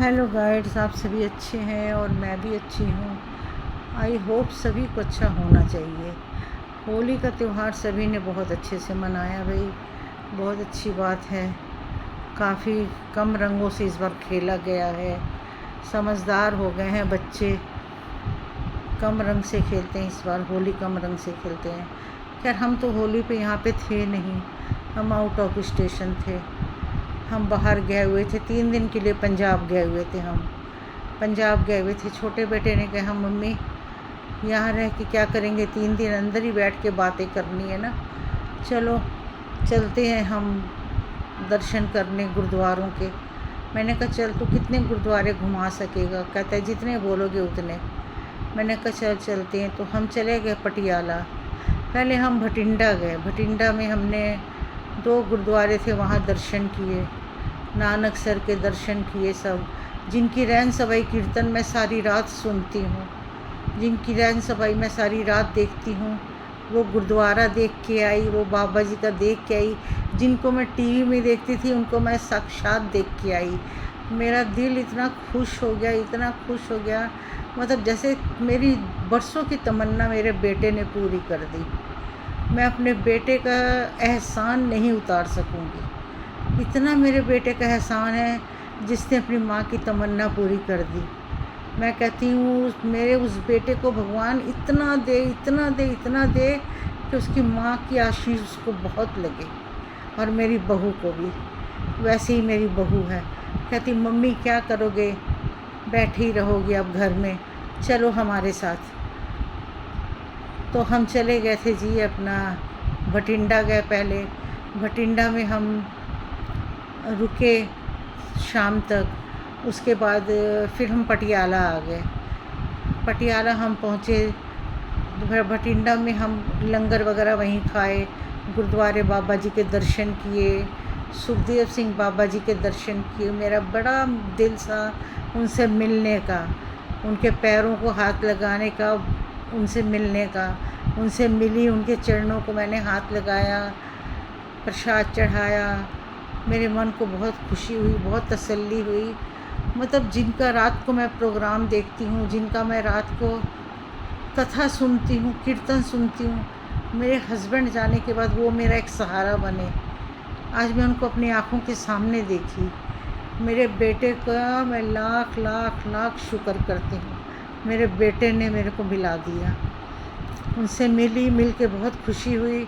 Hello guides, आप सभी अच्छे हैं और मैं भी अच्छी हूँ। आई होप सभी को अच्छा होना चाहिए। होली का त्यौहार सभी ने बहुत अच्छे से मनाया भाई, बहुत अच्छी बात है। काफ़ी कम रंगों से इस बार खेला गया है। समझदार हो गए हैं बच्चे, कम रंग से खेलते हैं इस बार। होली कम रंग से खेलते हैं। खैर हम तो होली पे यहाँ पे थे नहीं, हम आउट ऑफ स्टेशन थे। हम बाहर गए हुए थे, 3 दिन के लिए पंजाब गए हुए थे। हम पंजाब गए हुए थे। छोटे बेटे ने कहा मम्मी यहाँ रह के क्या करेंगे, 3 दिन अंदर ही बैठ के बातें करनी है ना, चलो चलते हैं हम दर्शन करने गुरुद्वारों के। मैंने कहा चल, तू कितने गुरुद्वारे घुमा सकेगा? कहता है जितने बोलोगे उतने। मैंने कहा चल चलते हैं। तो हम चले गए पटियाला। पहले हम भटिंडा गए। भटिंडा में हमने 2 गुरुद्वारे थे, वहाँ दर्शन किए। नानक सर के दर्शन किए सब, जिनकी रैन सवाई कीर्तन मैं सारी रात सुनती हूँ, जिनकी रैन सवाई मैं सारी रात देखती हूँ। वो गुरुद्वारा देख के आई, वो बाबा जी का देख के आई। जिनको मैं टीवी में देखती थी उनको मैं साक्षात देख के आई। मेरा दिल इतना खुश हो गया, इतना खुश हो गया, मतलब जैसे मेरी बरसों की तमन्ना मेरे बेटे ने पूरी कर दी। मैं अपने बेटे का एहसान नहीं उतार सकूँगी। इतना मेरे बेटे का एहसान है जिसने अपनी माँ की तमन्ना पूरी कर दी। मैं कहती हूँ मेरे उस बेटे को भगवान इतना दे, इतना दे, इतना दे कि उसकी माँ की आशीष उसको बहुत लगे। और मेरी बहू को भी वैसे ही। मेरी बहू है, कहती मम्मी क्या करोगे, बैठी रहोगी अब घर में, चलो हमारे साथ। तो हम चले गए थे जी, अपना भटिंडा गए। पहले भटिंडा में हम रुके शाम तक। उसके बाद फिर हम पटियाला आ गए। पटियाला हम पहुँचे। भटिंडा में हम लंगर वगैरह वहीं खाए, गुरुद्वारे बाबा जी के दर्शन किए, सुखदेव सिंह बाबा जी के दर्शन किए। मेरा बड़ा दिल सा उनसे मिलने का, उनके पैरों को हाथ लगाने का, उनसे मिलने का। उनसे मिली, उनके चरणों को मैंने हाथ लगाया, प्रसाद चढ़ाया। मेरे मन को बहुत खुशी हुई, बहुत तसल्ली हुई। मतलब जिनका रात को मैं प्रोग्राम देखती हूँ, जिनका मैं रात को कथा सुनती हूँ, कीर्तन सुनती हूँ, मेरे हस्बैंड जाने के बाद वो मेरा एक सहारा बने। आज मैं उनको अपनी आँखों के सामने देखी। मेरे बेटे का मैं लाख लाख लाख शुक्र करती हूँ, मेरे बेटे ने मेरे को मिला दिया। उनसे मिल के बहुत खुशी हुई।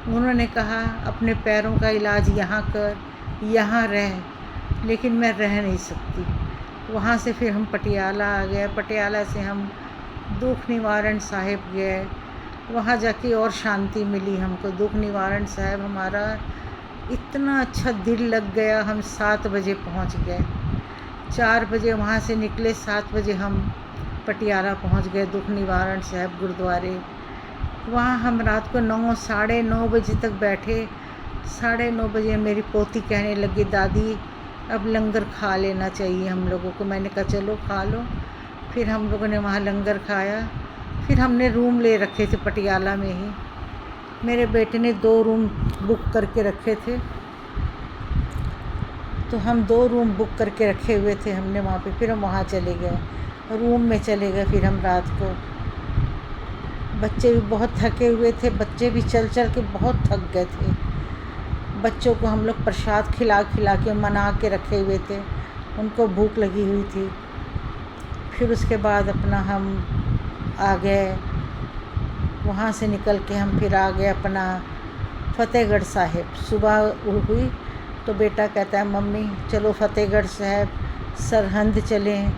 उन्होंने कहा अपने पैरों का इलाज यहाँ कर, यहाँ रह, लेकिन मैं रह नहीं सकती। वहाँ से फिर हम पटियाला आ गए। पटियाला से हम दुख निवारण साहिब गए। वहाँ जाके और शांति मिली हमको। दुख निवारण साहिब हमारा इतना अच्छा दिल लग गया। हम 7 बजे पहुँच गए। 4 बजे वहाँ से निकले, 7 बजे हम पटियाला पहुँच गए दुख निवारण साहिब गुरुद्वारे। वहाँ हम रात को 9, साढ़े 9 बजे तक बैठे। 9:30 बजे मेरी पोती कहने लगी दादी अब लंगर खा लेना चाहिए हम लोगों को। मैंने कहा चलो खा लो। फिर हम लोगों ने वहाँ लंगर खाया। फिर हमने रूम ले रखे थे पटियाला में ही। मेरे बेटे ने 2 रूम बुक करके रखे थे, तो हम 2 रूम बुक करके रखे हुए थे हमने वहाँ पे। फिर हम वहाँ चले गए, रूम में चले गए। फिर हम रात को, बच्चे भी बहुत थके हुए थे, बच्चे भी चल चल के बहुत थक गए थे। बच्चों को हम लोग प्रसाद खिला खिला के मना के रखे हुए थे, उनको भूख लगी हुई थी। फिर उसके बाद अपना हम आ गए। वहाँ से निकल के हम फिर आ गए अपना फ़तेहगढ़ साहिब। सुबह हुई तो बेटा कहता है मम्मी चलो फ़तेहगढ़ साहिब सरहंद चलें,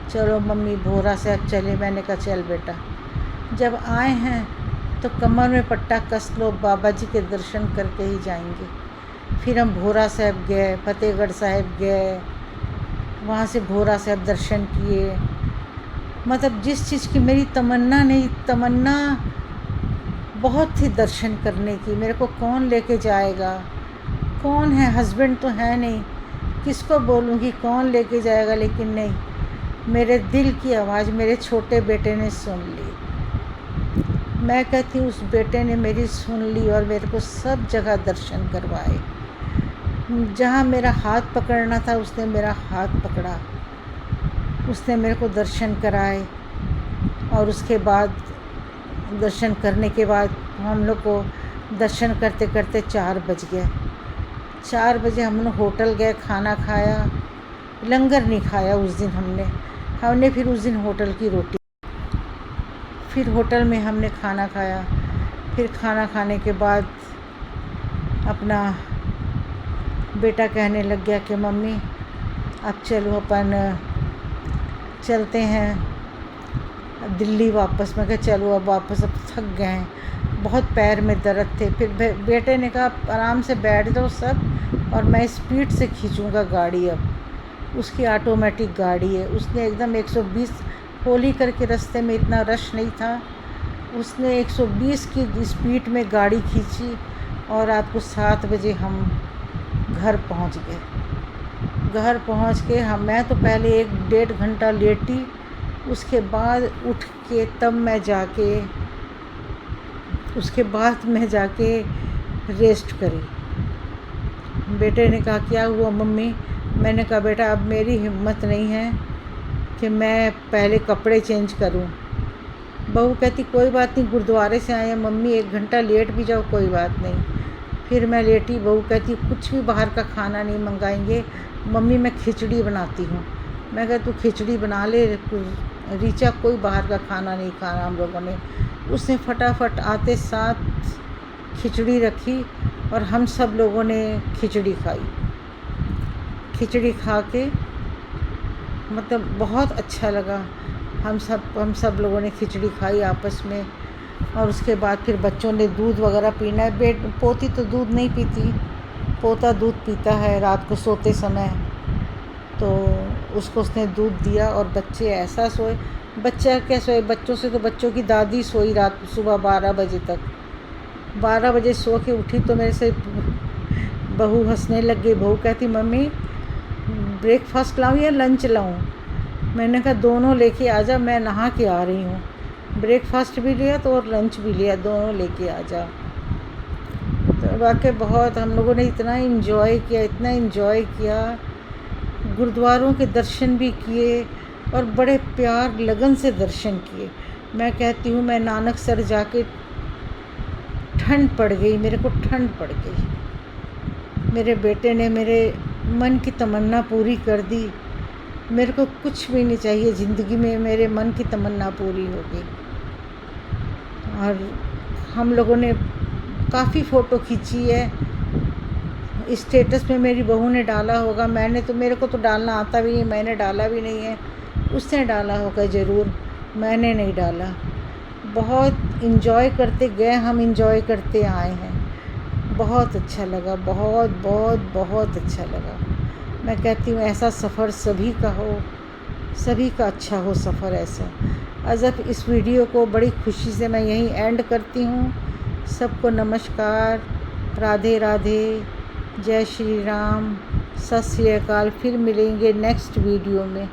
चलो मम्मी भोरा साहिब चलें। मैंने कहा चल बेटा। जब आए हैं तो कमर में पट्टा कस लो, बाबा जी के दर्शन करके ही जाएंगे। फिर हम भोरा साहिब गए, फ़तेहगढ़ साहिब गए। वहाँ से भोरा साहिब दर्शन किए। मतलब जिस चीज़ की मेरी तमन्ना बहुत थी दर्शन करने की। मेरे को कौन लेके जाएगा, कौन है, हस्बैंड तो है नहीं, किसको बोलूँगी कौन लेके जाएगा। लेकिन नहीं, मेरे दिल की आवाज़ मेरे छोटे बेटे ने सुन ली। मैं कहती हूँ उस बेटे ने मेरी सुन ली और मेरे को सब जगह दर्शन करवाए। जहाँ मेरा हाथ पकड़ना था उसने मेरा हाथ पकड़ा। उसने मेरे को दर्शन कराए और उसके बाद दर्शन करने के बाद हम लोग को दर्शन करते करते 4 बज गए। 4 बजे हम लोग होटल गए, खाना खाया। लंगर नहीं खाया उस दिन हमने फिर उस दिन होटल की रोटी, फिर होटल में हमने खाना खाया। फिर खाना खाने के बाद अपना बेटा कहने लग गया कि मम्मी अब चलो अपन चलते हैं दिल्ली वापस। मैं कहा चलो अब वापस, अब थक गए हैं, बहुत पैर में दर्द थे। फिर बेटे ने कहा आराम से बैठ जाओ सब और मैं स्पीड से खींचूँगा गाड़ी। अब उसकी ऑटोमेटिक गाड़ी है, उसने एकदम 120, होली करके रास्ते में इतना रश नहीं था, उसने 120 की स्पीड में गाड़ी खींची और रात को 7 बजे हम घर पहुंच गए। घर पहुंच के मैं तो पहले 1-1.5 घंटा लेटी, उसके बाद उठ के तब मैं जाके रेस्ट करी। बेटे ने कहा क्या हुआ मम्मी? मैंने कहा बेटा अब मेरी हिम्मत नहीं है कि मैं पहले कपड़े चेंज करूं। बहू कहती कोई बात नहीं, गुरुद्वारे से आए हैं मम्मी, 1 घंटा लेट भी जाओ कोई बात नहीं। फिर मैं लेटी। बहू कहती कुछ भी बाहर का खाना नहीं मंगाएंगे मम्मी, मैं खिचड़ी बनाती हूँ। मैं कहा तू खिचड़ी बना ले रीचा, कोई बाहर का खाना नहीं खाना हम लोगों ने। उसने फटाफट आते साथ खिचड़ी रखी और हम सब लोगों ने खिचड़ी खाई। खिचड़ी खा के मतलब बहुत अच्छा लगा। हम सब लोगों ने खिचड़ी खाई आपस में। और उसके बाद फिर बच्चों ने दूध वगैरह पीना है। पोती तो दूध नहीं पीती, पोता दूध पीता है रात को सोते समय, तो उसको उसने दूध दिया और बच्चे ऐसा सोए। बच्चा क्या सोए, बच्चों से तो बच्चों की दादी सोई रात सुबह 12 बजे तक। 12 बजे सो के उठी तो मेरे से बहू हंसने लग गई। बहू कहती मम्मी ब्रेकफास्ट लाऊं या लंच लाऊं? मैंने कहा दोनों लेके आ जा, मैं नहा के आ रही हूँ। ब्रेकफास्ट भी लिया तो और लंच भी लिया, दोनों लेके आ जा। तो वाकई बहुत हम लोगों ने इतना इन्जॉय किया। गुरुद्वारों के दर्शन भी किए और बड़े प्यार लगन से दर्शन किए। मैं कहती हूँ मैं नानकसर जाके ठंड पड़ गई, मेरे को ठंड पड़ गई। मेरे बेटे ने मेरे मन की तमन्ना पूरी कर दी। मेरे को कुछ भी नहीं चाहिए ज़िंदगी में, मेरे मन की तमन्ना पूरी हो गई। और हम लोगों ने काफ़ी फ़ोटो खींची है। स्टेटस में मेरी बहू ने डाला होगा, मेरे को तो डालना आता भी नहीं, मैंने डाला भी नहीं है। उसने डाला होगा ज़रूर, मैंने नहीं डाला। बहुत इन्जॉय करते गए हम, इन्जॉय करते आए हैं। बहुत अच्छा लगा, बहुत बहुत बहुत अच्छा लगा। मैं कहती हूँ ऐसा सफ़र सभी का हो, सभी का अच्छा हो सफ़र ऐसा। अब इस वीडियो को बड़ी खुशी से मैं यहीं एंड करती हूँ। सबको नमस्कार, राधे राधे, जय श्री राम, सत श्री अकाल। फिर मिलेंगे नेक्स्ट वीडियो में।